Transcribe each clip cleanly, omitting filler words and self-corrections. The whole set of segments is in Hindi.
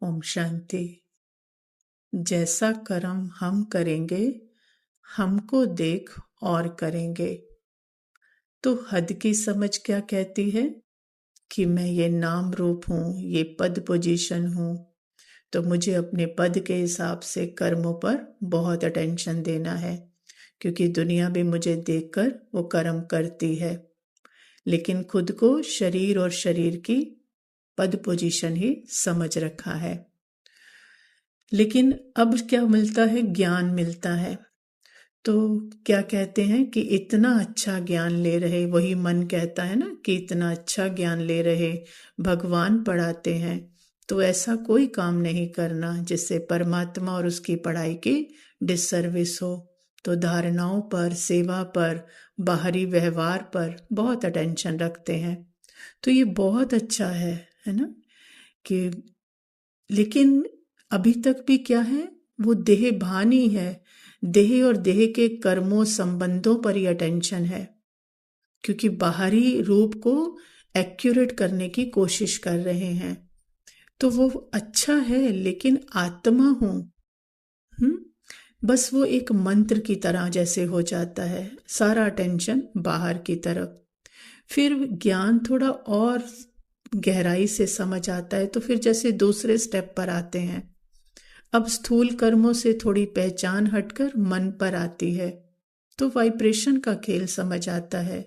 ओम शांति। जैसा कर्म हम करेंगे, हमको देख और करेंगे। तो हद की समझ क्या कहती है कि मैं ये नाम रूप हूँ, ये पद पोजीशन हूँ, तो मुझे अपने पद के हिसाब से कर्मों पर बहुत अटेंशन देना है, क्योंकि दुनिया भी मुझे देखकर वो कर्म करती है। लेकिन खुद को शरीर और शरीर की पद पोजीशन ही समझ रखा है। लेकिन अब क्या मिलता है? ज्ञान मिलता है। तो क्या कहते हैं कि इतना अच्छा ज्ञान ले रहे, वही मन कहता है ना कि इतना अच्छा ज्ञान ले रहे, भगवान पढ़ाते हैं, तो ऐसा कोई काम नहीं करना जिससे परमात्मा और उसकी पढ़ाई की डिससर्विस हो। तो धारणाओं पर, सेवा पर, बाहरी व्यवहार पर बहुत अटेंशन रखते हैं। तो ये बहुत अच्छा है ना कि, लेकिन अभी तक भी क्या है, वो देह भान ही है। देह और देह के कर्मों संबंधों पर ही अटेंशन है, क्योंकि बाहरी रूप को एक्यूरेट करने की कोशिश कर रहे हैं। तो वो अच्छा है, लेकिन आत्मा हूं, बस वो एक मंत्र की तरह जैसे हो जाता है, सारा अटेंशन बाहर की तरफ। फिर ज्ञान थोड़ा और गहराई से समझ आता है, तो फिर जैसे दूसरे स्टेप पर आते हैं। अब स्थूल कर्मों से थोड़ी पहचान हटकर मन पर आती है, तो वाइब्रेशन का खेल समझ आता है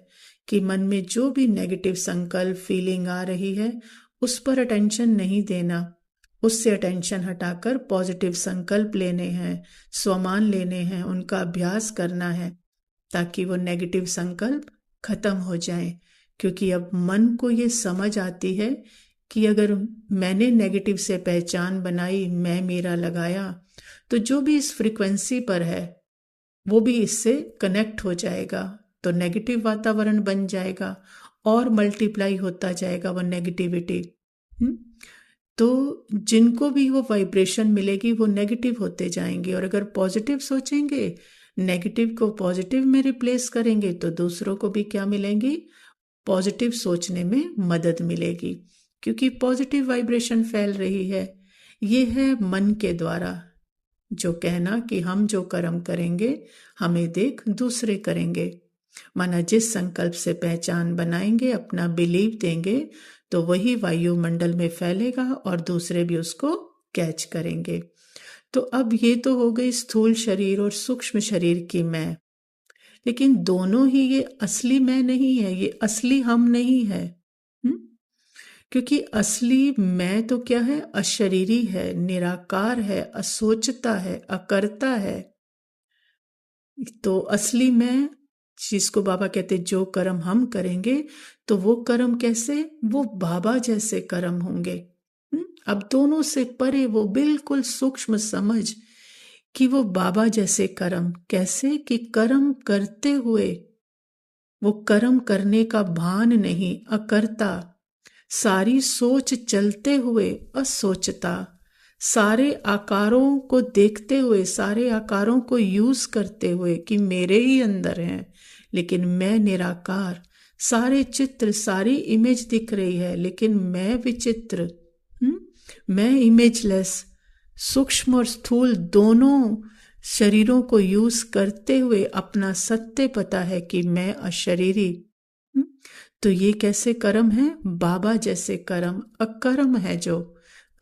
कि मन में जो भी नेगेटिव संकल्प, फीलिंग आ रही है, उस पर अटेंशन नहीं देना, उससे अटेंशन हटाकर पॉजिटिव संकल्प लेने हैं, स्वमान लेने हैं, उनका अभ्यास करना है, ताकि वो नेगेटिव संकल्प खत्म हो जाए। क्योंकि अब मन को ये समझ आती है कि अगर मैंने नेगेटिव से पहचान बनाई, मैं मेरा लगाया, तो जो भी इस फ्रीक्वेंसी पर है वो भी इससे कनेक्ट हो जाएगा, तो नेगेटिव वातावरण बन जाएगा और मल्टीप्लाई होता जाएगा वो नेगेटिविटी। तो जिनको भी वो वाइब्रेशन मिलेगी वो नेगेटिव होते जाएंगे, और अगर पॉजिटिव सोचेंगे, नेगेटिव को पॉजिटिव में रिप्लेस करेंगे, तो दूसरों को भी क्या मिलेंगी? पॉजिटिव सोचने में मदद मिलेगी, क्योंकि पॉजिटिव वाइब्रेशन फैल रही है। ये है मन के द्वारा जो कहना कि हम जो कर्म करेंगे, हमें देख दूसरे करेंगे। माना जिस संकल्प से पहचान बनाएंगे, अपना बिलीव देंगे, तो वही वायुमंडल में फैलेगा और दूसरे भी उसको कैच करेंगे। तो अब ये तो हो गई स्थूल शरीर और सूक्ष्म शरीर की मैं, लेकिन दोनों ही ये असली मैं नहीं है, ये असली हम नहीं है। क्योंकि असली मैं तो क्या है? अशरीरी है, निराकार है, असोचता है, अकर्ता है। तो असली मैं, जिसको बाबा कहते जो कर्म हम करेंगे, तो वो कर्म कैसे? वो बाबा जैसे कर्म होंगे। अब दोनों से परे वो बिल्कुल सूक्ष्म समझ कि वो बाबा जैसे कर्म कैसे? कि कर्म करते हुए वो कर्म करने का भान नहीं, अकर्ता, सारी सोच चलते हुए असोचता, सारे आकारों को देखते हुए, सारे आकारों को यूज करते हुए कि मेरे ही अंदर हैं, लेकिन मैं निराकार, सारे चित्र, सारी इमेज दिख रही है, लेकिन मैं विचित्र, मैं इमेजलेस, सूक्ष्म और स्थूल दोनों शरीरों को यूज करते हुए अपना सत्य पता है कि मैं अशरीरी। तो ये कैसे कर्म है? बाबा जैसे कर्म, अकर्म है जो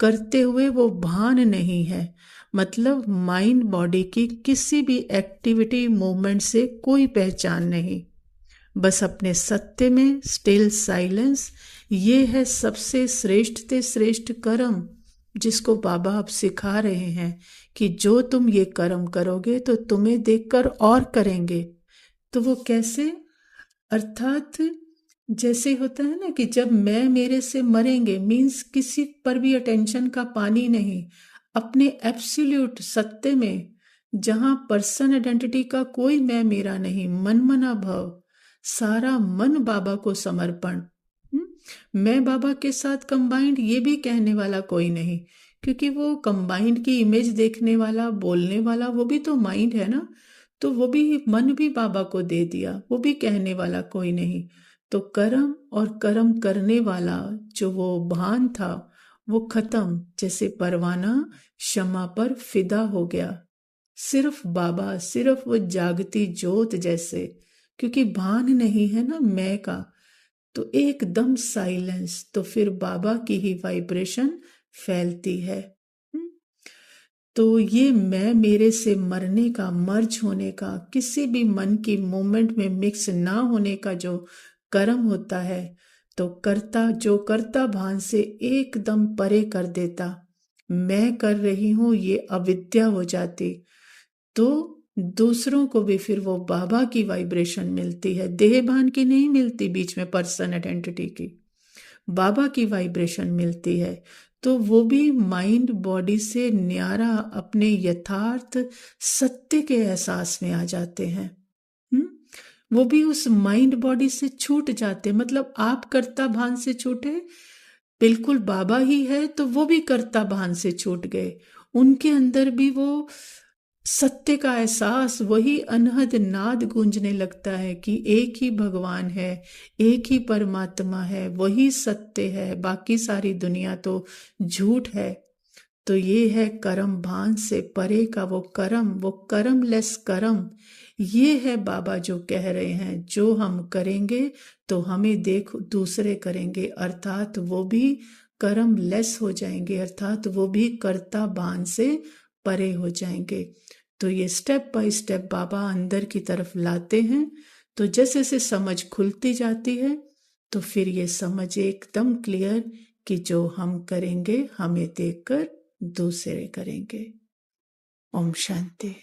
करते हुए वो भान नहीं है। मतलब माइंड बॉडी की किसी भी एक्टिविटी, मूवमेंट से कोई पहचान नहीं, बस अपने सत्य में स्टिल साइलेंस। ये है सबसे श्रेष्ठ से श्रेष्ठ कर्म, जिसको बाबा अब सिखा रहे हैं कि जो तुम ये कर्म करोगे तो तुम्हें देखकर और करेंगे। तो वो कैसे? अर्थात जैसे होता है ना कि जब मैं मेरे से मरेंगे, मीन्स किसी पर भी अटेंशन का पानी नहीं, अपने एब्सोल्यूट सत्य में, जहां पर्सन आइडेंटिटी का कोई मैं मेरा नहीं, मन मना भव, सारा मन बाबा को समर्पण। मैं बाबा के साथ कंबाइंड, ये भी कहने वाला कोई नहीं, क्योंकि वो कंबाइंड की इमेज देखने वाला, बोलने वाला, वो भी तो माइंड है ना, तो वो भी मन भी बाबा को दे दिया, वो भी कहने वाला कोई नहीं। तो कर्म और कर्म करने वाला जो वो भान था, वो खत्म, जैसे परवाना शम्मा पर फिदा हो गया। सिर्फ बाबा, सिर्फ वो जागती जोत जैसे, क्योंकि भान नहीं है ना मैं का, तो एकदम साइलेंस, तो फिर बाबा की ही वाइब्रेशन फैलती है। तो ये मैं मेरे से मरने का, मर्ज होने का, किसी भी मन की मूवमेंट में मिक्स ना होने का जो कर्म होता है, तो कर्ता जो कर्ता भान से एकदम परे कर देता, मैं कर रही हूं ये अविद्या हो जाती, तो दूसरों को भी फिर वो बाबा की वाइब्रेशन मिलती है, देह भान की नहीं मिलती, बीच में पर्सन आइडेंटिटी की, बाबा की वाइब्रेशन मिलती है। तो वो भी माइंड बॉडी से न्यारा अपने यथार्थ सत्य के एहसास में आ जाते हैं। वो भी उस माइंड बॉडी से छूट जाते, मतलब आप कर्ता भान से छूटे, बिल्कुल बाबा ही है तो वो भी कर्ता भान से छूट गए, उनके अंदर भी वो सत्य का एहसास, वही अनहद नाद गूंजने लगता है कि एक ही भगवान है, एक ही परमात्मा है, वही सत्य है, बाकी सारी दुनिया तो झूठ है। तो ये है कर्म भान से परे का वो कर्म लेस कर्म। ये है बाबा जो कह रहे हैं, जो हम करेंगे तो हमें देख दूसरे करेंगे, अर्थात वो भी कर्म लेस हो जाएंगे, अर्थात वो भी कर्ता भान से परे हो जाएंगे। तो ये स्टेप बाय स्टेप बाबा अंदर की तरफ लाते हैं। तो जैसे जैसे समझ खुलती जाती है, तो फिर ये समझ एकदम क्लियर कि जो हम करेंगे हमें देखकर दूसरे करेंगे। ओम शांति।